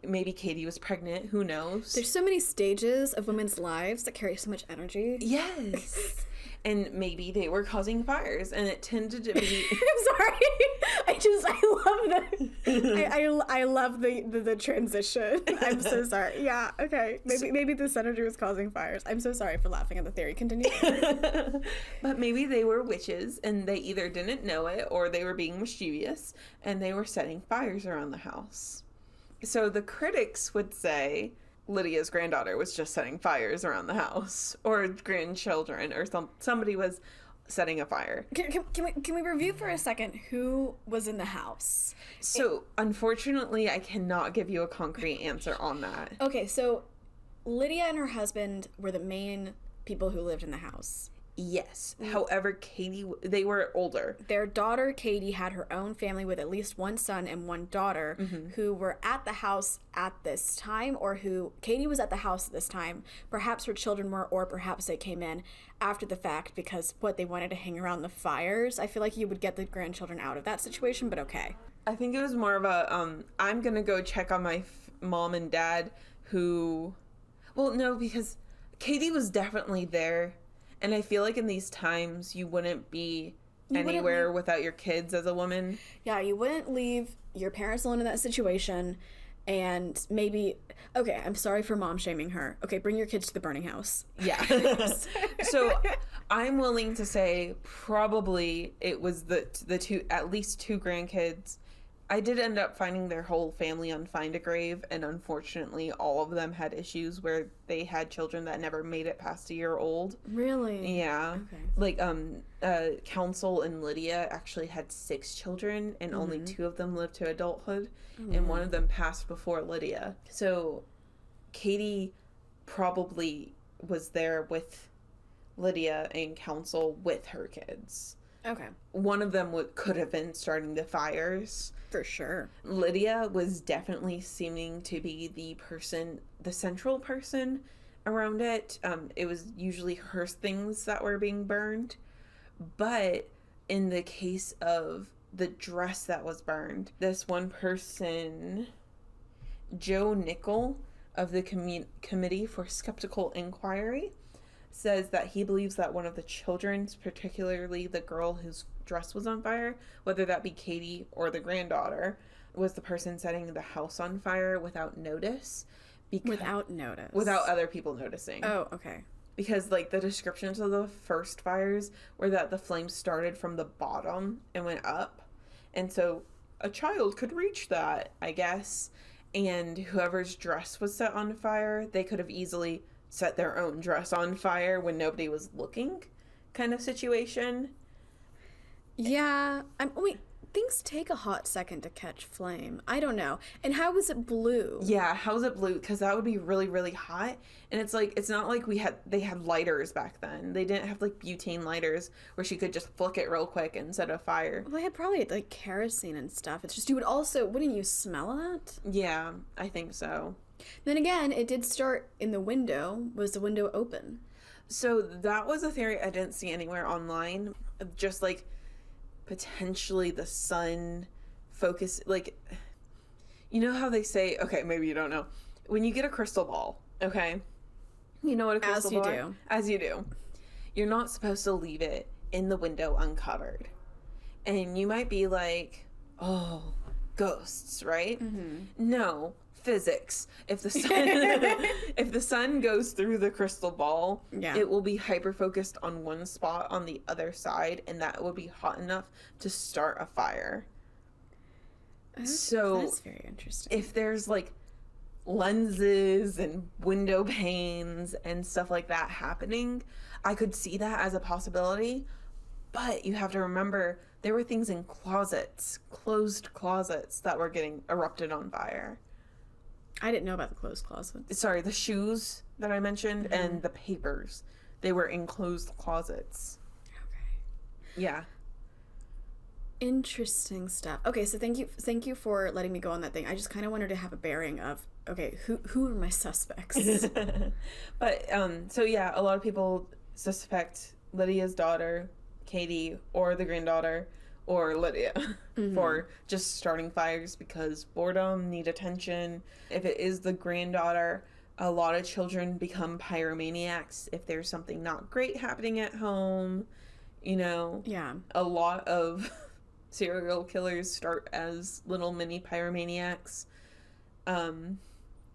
maybe Katie was pregnant, who knows? There's so many stages of women's lives that carry so much energy. Yes. And maybe they were causing fires, and it tended to be... I'm sorry. I love the transition. I'm so sorry. Yeah, okay. Maybe this energy was causing fires. I'm so sorry for laughing at the theory. Continue. But maybe they were witches, and they either didn't know it, or they were being mischievous, and they were setting fires around the house. So the critics would say Lydia's granddaughter was just setting fires around the house, or grandchildren, or somebody was setting a fire. Can we review for a second who was in the house? So unfortunately, I cannot give you a concrete answer on that. Okay, so Lydia and her husband were the main people who lived in the house. Yes. However, Katie, they were older. Their daughter, Katie, had her own family with at least one son and one daughter who were at the house at this time, or Katie was at the house at this time. Perhaps her children were, or perhaps they came in after the fact because they wanted to hang around the fires. I feel like you would get the grandchildren out of that situation, but okay. I think it was more of a, I'm going to go check on my mom and dad because Katie was definitely there. And I feel like in these times, you wouldn't be anywhere without your kids as a woman. Yeah, you wouldn't leave your parents alone in that situation. And maybe, okay, I'm sorry for mom shaming her. Okay, bring your kids to the burning house. Yeah. So I'm willing to say probably it was the two, at least two grandkids. I did end up finding their whole family on Find a Grave, and unfortunately all of them had issues where they had children that never made it past a year old. Really? Yeah. Okay. Like, Council and Lydia actually had 6 children, and only 2 of them lived to adulthood, and one of them passed before Lydia. So Katie probably was there with Lydia and Council with her kids. Okay. One of them could have been starting the fires. For sure. Lydia was definitely seeming to be the central person around it. It was usually her things that were being burned. But in the case of the dress that was burned, this one person, Joe Nickel of the Committee for Skeptical Inquiry, says that he believes that one of the children, particularly the girl whose dress was on fire, whether that be Katie or the granddaughter, was the person setting the house on fire without notice. Without notice? Without other people noticing. Oh, okay. Because, like, the descriptions of the first fires were that the flames started from the bottom and went up. And so a child could reach that, I guess. And whoever's dress was set on fire, they could have easily set their own dress on fire when nobody was looking, kind of situation. Yeah. Things take a hot second to catch flame. I don't know. And how was it blue? Yeah, how was it blue? Because that would be really, really hot. And it's like, it's not like they had lighters back then. They didn't have like butane lighters where she could just flick it real quick and set a fire. Well, they had probably like kerosene and stuff. It's just, wouldn't you smell that? Yeah, I think so. Then again, it did start in the window. Was the window open? So that was a theory I didn't see anywhere online. Just like potentially the sun focus, like, you know how they say, okay, maybe you don't know, when you get a crystal ball, okay, you know what a crystal ball is? As you do. You're not supposed to leave it in the window uncovered. And you might be like, oh, ghosts, right? No. Physics. If the sun goes through the crystal ball, it will be hyper focused on one spot on the other side, and that will be hot enough to start a fire. So that's very interesting. If there's like lenses and window panes and stuff like that happening, I could see that as a possibility. But you have to remember, there were things in closets, closed closets, that were getting erupted on fire. I didn't know about the closed closets. Sorry, the shoes that I mentioned and the papers. They were in closed closets. Okay. Yeah. Interesting stuff. Okay, so thank you for letting me go on that thing. I just kind of wanted to have a bearing of, okay, who are my suspects? But so yeah, a lot of people suspect Lydia's daughter, Katie, or the granddaughter, or Lydia, for just starting fires because boredom, need attention. If it is the granddaughter, a lot of children become pyromaniacs if there's something not great happening at home. You know, yeah, a lot of serial killers start as little mini pyromaniacs.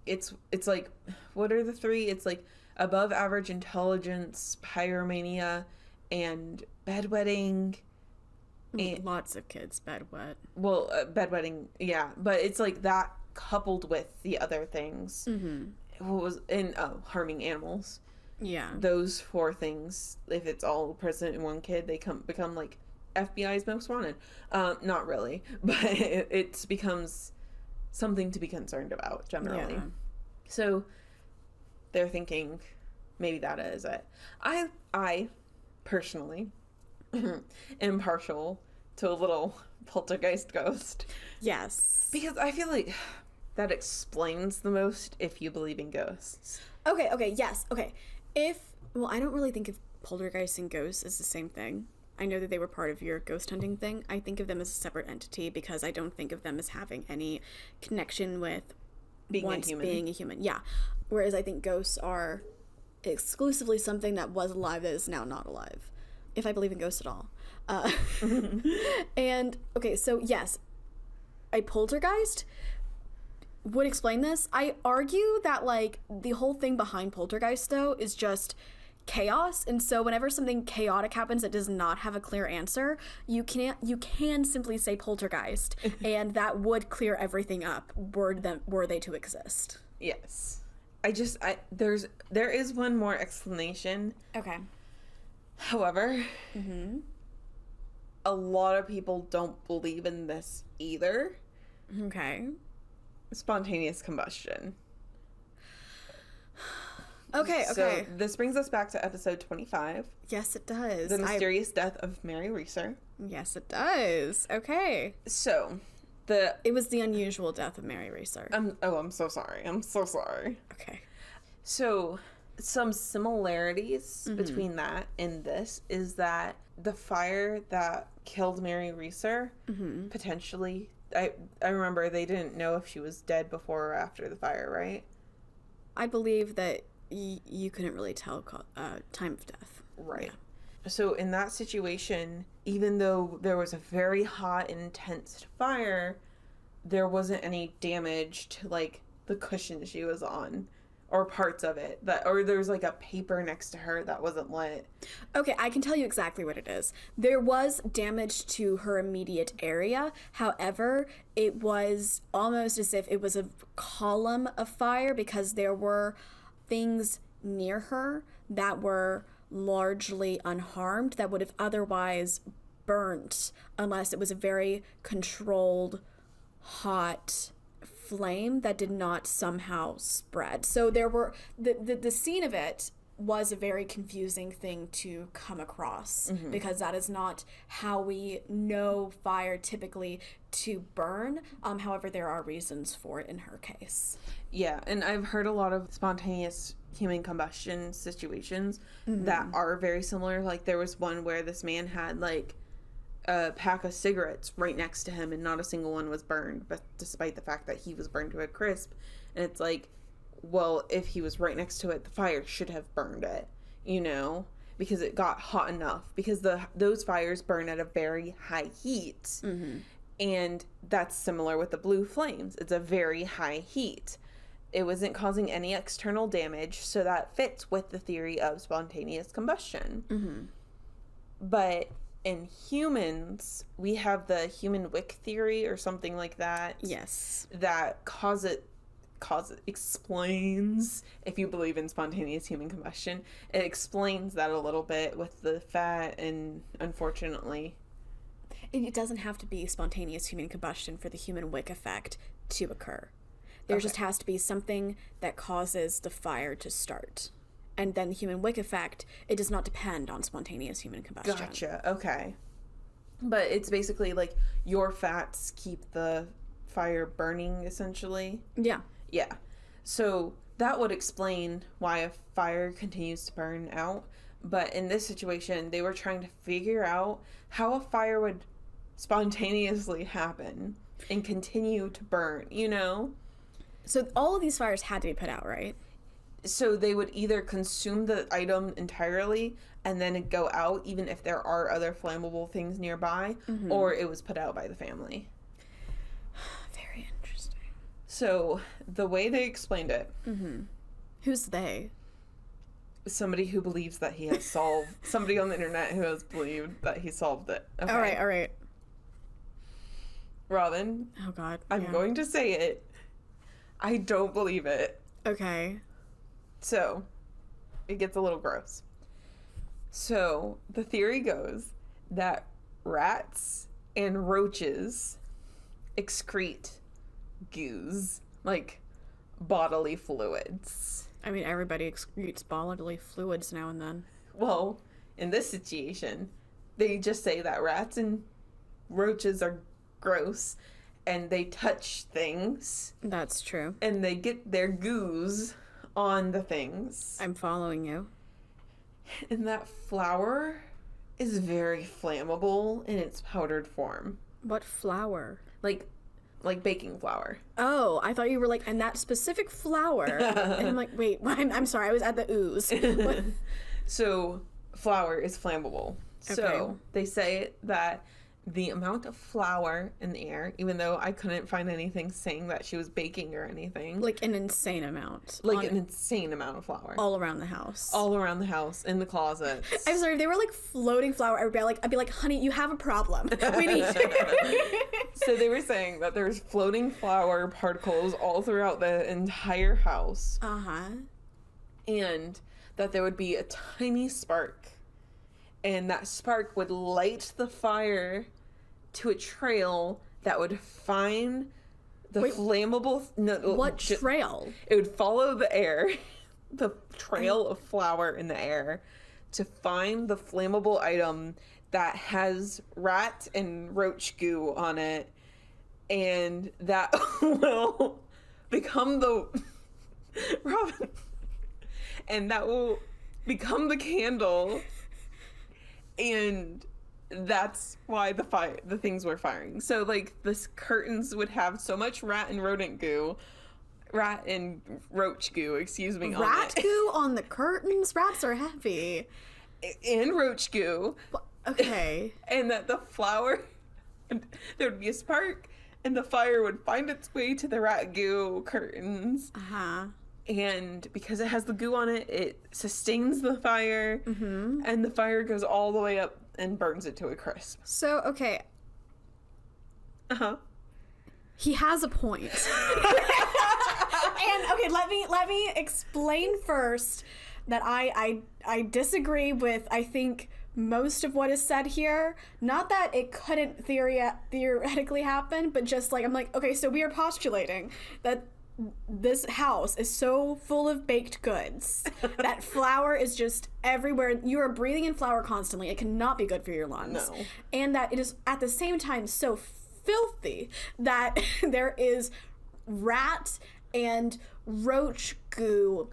It's like, what are the three? It's like above average intelligence, pyromania, and bedwetting. And, lots of kids bedwet. Well, bedwetting, yeah, but it's like that coupled with the other things. What was harming animals. Yeah, those four things. If it's all present in one kid, they become like FBI's most wanted. Not really, but it becomes something to be concerned about generally. Yeah. So they're thinking maybe that is it. I personally am partial to a little poltergeist ghost. Yes. Because I feel like that explains the most if you believe in ghosts. Okay, yes. Okay. I don't really think of poltergeists and ghosts as the same thing. I know that they were part of your ghost hunting thing. I think of them as a separate entity because I don't think of them as having any connection with being a human. Yeah. Whereas I think ghosts are exclusively something that was alive that is now not alive. If I believe in ghosts at all. And, okay, so yes, a poltergeist would explain this. I argue that, like, the whole thing behind poltergeist, though, is just chaos, and so whenever something chaotic happens that does not have a clear answer, you can simply say poltergeist, and that would clear everything up were they to exist. Yes. There is one more explanation. Okay. However, a lot of people don't believe in this either. Okay. Spontaneous combustion. Okay. So this brings us back to episode 25. Yes, it does. The mysterious death of Mary Reeser. Yes, it does. Okay. So, it was the unusual death of Mary Reeser. I'm so sorry. Okay. So, some similarities between that and this is that the fire that killed Mary Reeser, potentially, I remember they didn't know if she was dead before or after the fire, right? I believe that you couldn't really tell time of death. Right. Yeah. So in that situation, even though there was a very hot, intense fire, there wasn't any damage to, like, the cushion she was on. Or parts of it. Or there was, like, a paper next to her that wasn't lit. Okay, I can tell you exactly what it is. There was damage to her immediate area. However, it was almost as if it was a column of fire because there were things near her that were largely unharmed that would have otherwise burnt unless it was a very controlled, hot flame that did not somehow spread. So there were the scene of it was a very confusing thing to come across because that is not how we know fire typically to burn. However, there are reasons for it in her case. Yeah, and I've heard a lot of spontaneous human combustion situations that are very similar. Like, there was one where this man had, like, a pack of cigarettes right next to him and not a single one was burned, but despite the fact that he was burned to a crisp. And it's like, well, if he was right next to it, the fire should have burned it, you know, because it got hot enough, because those fires burn at a very high heat. And that's similar with the blue flames. It's a very high heat. It wasn't causing any external damage, so that fits with the theory of spontaneous combustion. But in humans, we have the human wick theory or something like that. Yes. That explains, if you believe in spontaneous human combustion, it explains that a little bit with the fat, and unfortunately... It doesn't have to be spontaneous human combustion for the human wick effect to occur. There just has to be something that causes the fire to start. And then the human wick effect, it does not depend on spontaneous human combustion. Gotcha, okay. But it's basically like your fats keep the fire burning, essentially? Yeah. Yeah. So that would explain why a fire continues to burn out. But in this situation, they were trying to figure out how a fire would spontaneously happen and continue to burn, you know? So all of these fires had to be put out, right? So they would either consume the item entirely and then it go out, even if there are other flammable things nearby, or it was put out by the family. Very interesting. So the way they explained it... Who's they? Somebody who believes that he has solved... somebody on the internet who has believed that he solved it. Okay. All right. Robin. Oh, God. I'm going to say it. I don't believe it. Okay. So, it gets a little gross. So, the theory goes that rats and roaches excrete goos, like bodily fluids. I mean, everybody excretes bodily fluids now and then. Well, in this situation, they just say that rats and roaches are gross and they touch things. That's true. And they get their goos on the things. I'm following you. And that flour is very flammable in its powdered form. What flour? Like baking flour. Oh, I thought you were like, and that specific flour. And I'm like, wait, I'm sorry, I was at the ooze. So, flour is flammable. Okay. So, they say that the amount of flour in the air, even though I couldn't find anything saying that she was baking or anything. Like an insane amount. Like an insane amount of flour. All around the house. All around the house, in the closets. I'm sorry, if they were like floating flour, I'd be like, honey, you have a problem. We need So they were saying that there's floating flour particles all throughout the entire house. Uh-huh. And that there would be a tiny spark. And that spark would light the fire to a trail that would find the flammable... What trail? It would follow the air, the trail of flour in the air, to find the flammable item that has rat and roach goo on it. And that will become the... Robin. And that will become the candle... And that's why the things were firing. So, like, the curtains would have so much rat and roach goo, excuse me. Rat goo on the curtains? Rats are heavy. And roach goo. Okay. And that the flour, there would be a spark, and the fire would find its way to the rat goo curtains. Uh-huh. And because it has the goo on it, it sustains the fire, and the fire goes all the way up and burns it to a crisp. So, okay. Uh-huh. He has a point. And, okay, let me explain first that I disagree with, I think, most of what is said here. Not that it couldn't theoretically happen, but just, like, I'm like, okay, so we are postulating that this house is so full of baked goods that flour is just everywhere. You are breathing in flour constantly. It cannot be good for your lungs. No. And that it is at the same time so filthy that there is rat and roach goo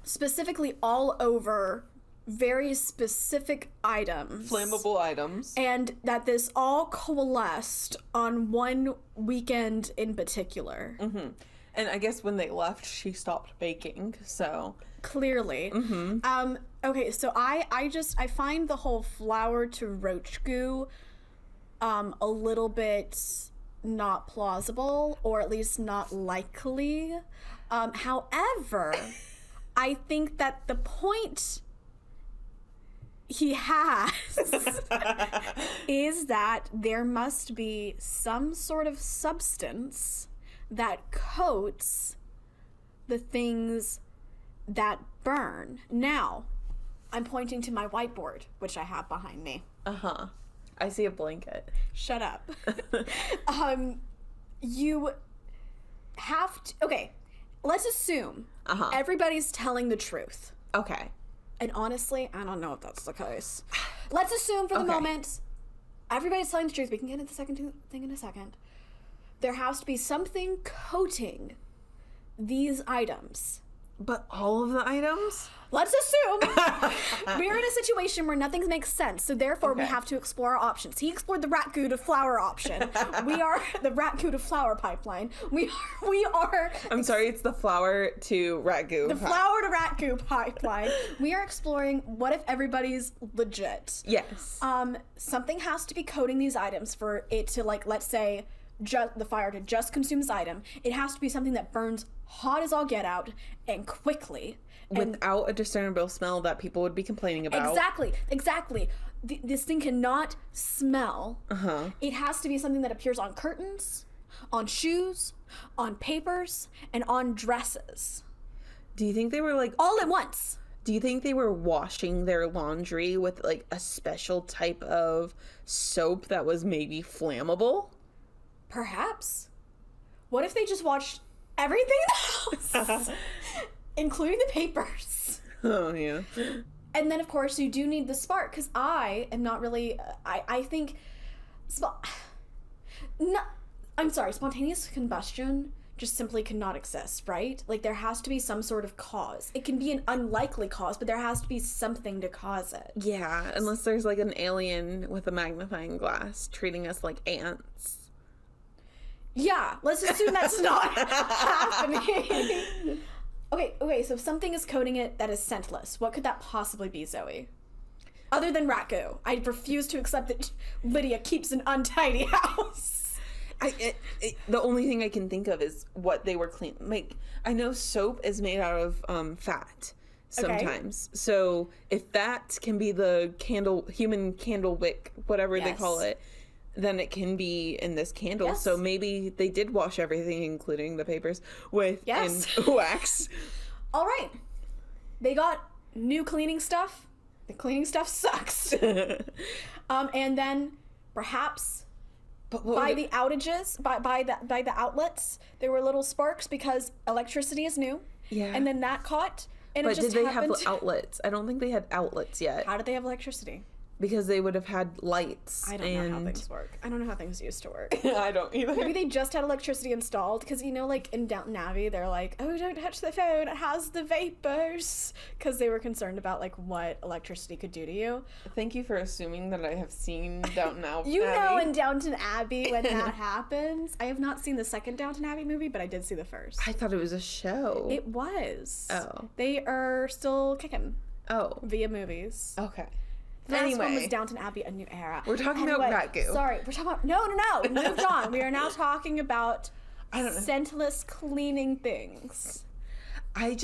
specifically all over very specific items. Flammable items. And that this all coalesced on one weekend in particular. Mm-hmm. And I guess when they left, she stopped baking, so... Clearly. Mm-hmm. Okay, so I find the whole flour to roach goo a little bit not plausible, or at least not likely. However, I think that the point he has is that there must be some sort of substance that coats the things that burn. Now, I'm pointing to my whiteboard, which I have behind me. Uh-huh. I see a blanket. Shut up. You have to... Okay, let's assume everybody's telling the truth. Okay. And honestly, I don't know if that's the case. Let's assume for the moment everybody's telling the truth. We can get into the second thing in a second. There has to be something coating these items. But all of the items? Let's assume we're in a situation where nothing makes sense, so therefore we have to explore our options. He explored the rat goo to flour option. We are the rat goo to flour pipeline. We are. I'm sorry, it's the flour to rat goo. The flour to rat goo pipeline. We are exploring what if everybody's legit. Yes. Something has to be coating these items for it to, like, let's say, the fire to just consume this item. It has to be something that burns hot as all get out and quickly. Without a discernible smell that people would be complaining about. Exactly. This thing cannot smell. It has to be something that appears on curtains, on shoes, on papers, and on dresses. Do you think they were like... all at once. Do you think they were washing their laundry with like a special type of soap that was maybe flammable? Perhaps. What if they just washed everything else? Including the papers. Oh, yeah. And then, of course, you do need the spark, because I am not really... I think... I'm sorry, spontaneous combustion just simply cannot exist, right? Like, there has to be some sort of cause. It can be an unlikely cause, but there has to be something to cause it. Yeah, unless there's, like, an alien with a magnifying glass treating us like ants. Yeah, let's assume that's not happening. Okay, so if something is coating it that is scentless, what could that possibly be, Zoe? Other than rat goo. I refuse to accept that Lydia keeps an untidy house. The only thing I can think of is what they were cleaning. Like, I know soap is made out of fat sometimes. Okay. So if that can be the human candle wick, whatever they call it, then it can be in this candle. Yes. So maybe they did wash everything, including the papers, with wax. All right. They got new cleaning stuff. The cleaning stuff sucks. And then perhaps by the outages, by the outlets, there were little sparks because electricity is new. Yeah. And then that caught. And but it just did they have outlets? I don't think they had outlets yet. How did they have electricity? Because they would have had lights. I don't know how things work. I don't know how things used to work. I don't either. Maybe they just had electricity installed. Because, you know, like in Downton Abbey, they're like, oh, don't touch the phone. It has the vapors. Because they were concerned about, like, what electricity could do to you. Thank you for assuming that I have seen Downton Abbey. You know in Downton Abbey when that happens. I have not seen the second Downton Abbey movie, but I did see the first. I thought it was a show. It was. Oh. They are still kicking. Oh. Via movies. Okay. The last one was Downton Abbey, A New Era. We're talking about rat goo. Sorry, we're talking about... No. Moved on. We are now talking about scentless cleaning things. Okay,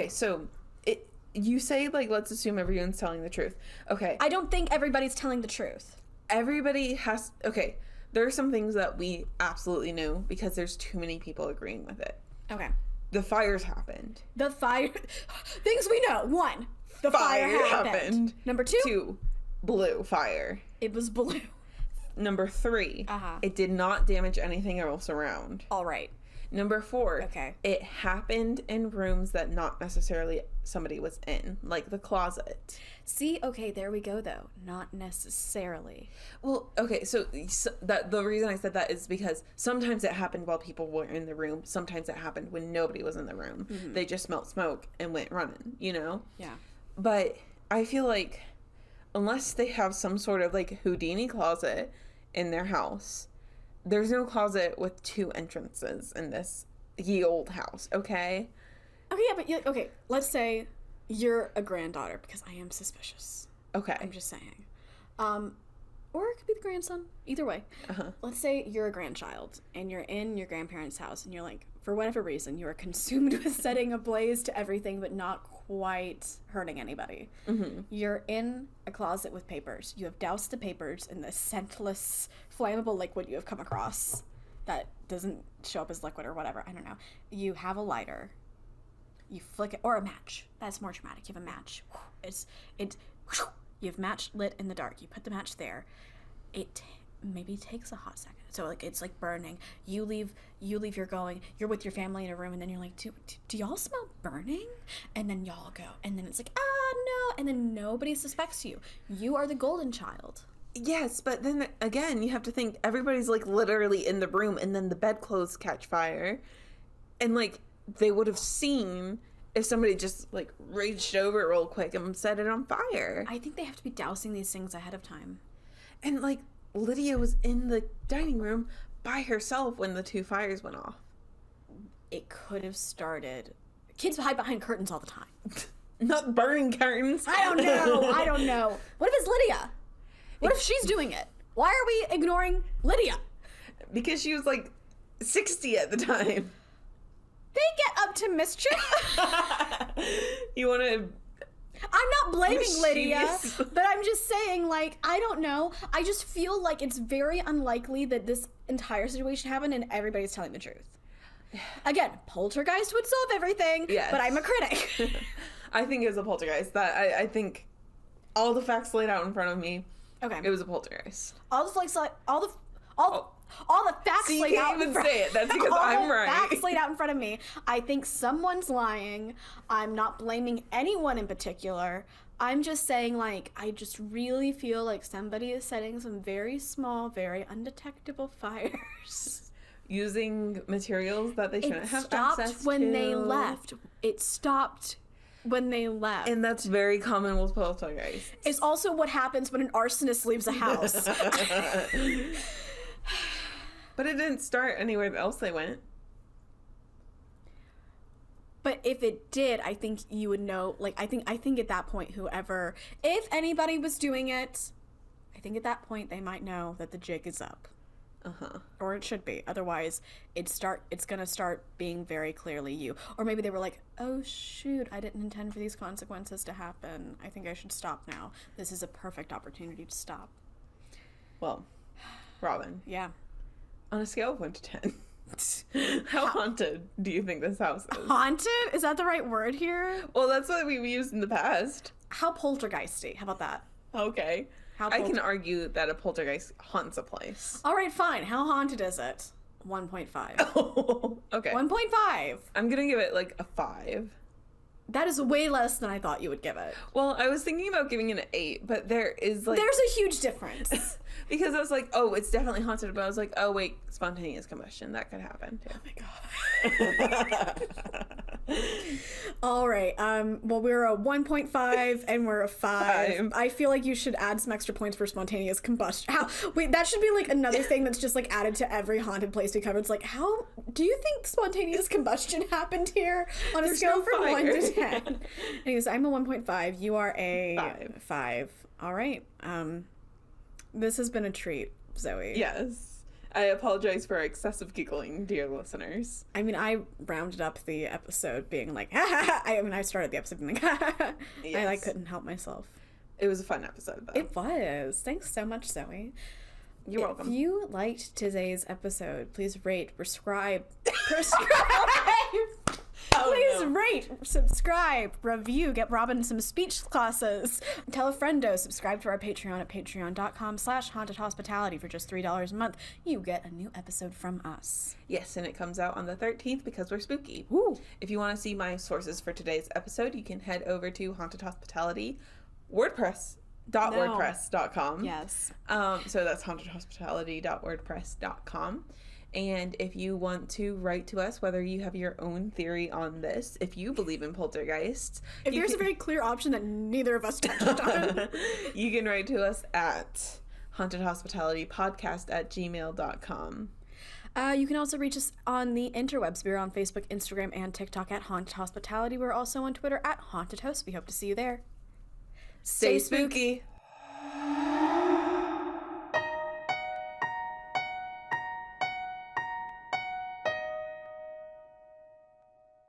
so you say, like, let's assume everyone's telling the truth. Okay. I don't think everybody's telling the truth. Everybody has... Okay, there are some things that we absolutely know because there's too many people agreeing with it. Okay. The fires happened. Things we know. 1. The fire happened. Number 2? 2. Blue fire. It was blue. Number 3. It did not damage anything else around. All right. Number 4. Okay. It happened in rooms that not necessarily somebody was in, like the closet. See, okay, there we go though. Not necessarily. Well, okay, so that the reason I said that is because sometimes it happened while people were in the room. Sometimes it happened when nobody was in the room. Mm-hmm. They just smelled smoke and went running, you know? Yeah. But I feel like unless they have some sort of like Houdini closet in their house, there's no closet with 2 entrances in this ye old house, okay? Okay, yeah, but okay, let's say you're a granddaughter, because I am suspicious. Okay. I'm just saying. Or it could be the grandson. Either way. Let's say you're a grandchild, and you're in your grandparents' house, and you're like, for whatever reason, you are consumed with setting ablaze to everything, but not quite hurting anybody. Mm-hmm. You're in a closet with papers. You have doused the papers in the scentless, flammable liquid you have come across. that doesn't show up as liquid or whatever. I don't know. You have a lighter. You flick it, or a match. That's more dramatic. You have a match. You have match lit in the dark. You put the match there. It maybe takes a hot second. So like it's like burning. You leave. You're with your family in a room, and then you're like, do y'all smell burning? And then y'all go, and then it's like, no, and then nobody suspects you. You are the golden child. Yes, but then again, you have to think everybody's like literally in the room, and then the bedclothes catch fire, and like they would have seen if somebody just like reached over real quick and set it on fire. I think they have to be dousing these things ahead of time. And like Lydia was in the dining room by herself when the 2 fires went off. It could have started. Kids hide behind curtains all the time. Not burning curtains. I don't know. What if it's Lydia? What if she's doing it? Why are we ignoring Lydia? Because she was like 60 at the time. They get up to mischief. You want to... I'm not blaming Lydia, but I'm just saying, like, I don't know. I just feel like it's very unlikely that this entire situation happened and everybody's telling the truth. Again, Poltergeist would solve everything, yes. But I'm a critic. I think it was a poltergeist. I think all the facts laid out in front of me. Okay. It was a poltergeist. All the facts laid out in front. Say it. That's because I'm right. Facts laid out in front of me. I think someone's lying. I'm not blaming anyone in particular. I'm just saying, like, I just really feel like somebody is setting some very small, very undetectable fires. Using materials that they shouldn't have access to. It stopped when they left. And that's very common with poltergeists. It's also what happens when an arsonist leaves a house. But it didn't start anywhere else they went. But if it did, I think you would know. Like, I think at that point, if anybody was doing it, I think at that point they might know that the jig is up. Or it should be. Otherwise, it's gonna start being very clearly you. Or maybe they were like, oh shoot, I didn't intend for these consequences to happen. I think I should stop now. This is a perfect opportunity to stop. Well, Robin. Yeah. On a scale of 1 to 10, how haunted do you think this house is? Haunted? Is that the right word here? Well, that's what we've used in the past. How poltergeisty? How about that? Okay. I can argue that a poltergeist haunts a place. All right, fine. How haunted is it? 1.5. Oh, okay. 1.5. I'm going to give it like a 5. That is way less than I thought you would give it. Well, I was thinking about giving it an 8, but there's a huge difference. Because I was like, oh, it's definitely haunted, but I was like, oh wait, spontaneous combustion, that could happen too. Oh my god. All right. Well, we're a 1.5 and we're a 5. I feel like you should add some extra points for spontaneous combustion. Wait, that should be like another thing that's just like added to every haunted place we cover. It's like, how do you think spontaneous combustion happened here on a scale from 1 to 10? Anyways, I'm a 1.5. You are a 5. All right. This has been a treat, Zoey. Yes. I apologize for excessive giggling, dear listeners. I mean, I rounded up the episode being like, ha ha ha. I started the episode being like, ha ha ha. Yes. I couldn't help myself. It was a fun episode, though. It was. Thanks so much, Zoey. You're welcome. If you liked today's episode, please rate, rate, subscribe, review, get Robin some speech classes. Tell a friendo, subscribe to our Patreon at patreon.com/hauntedhospitality for just $3 a month. You get a new episode from us. Yes, and it comes out on the 13th because we're spooky. Ooh. If you want to see my sources for today's episode, you can head over to Haunted Hospitality WordPress.wordpress.com. Yes. So that's hauntedhospitality.wordpress.com. And if you want to write to us, whether you have your own theory on this, if you believe in poltergeists. If there's a very clear option that neither of us touched on. You can write to us at hauntedhospitalitypodcast@gmail.com. You can also reach us on the interwebs. We're on Facebook, Instagram, and TikTok at Haunted Hospitality. We're also on Twitter at Haunted Host. We hope to see you there. Stay spooky.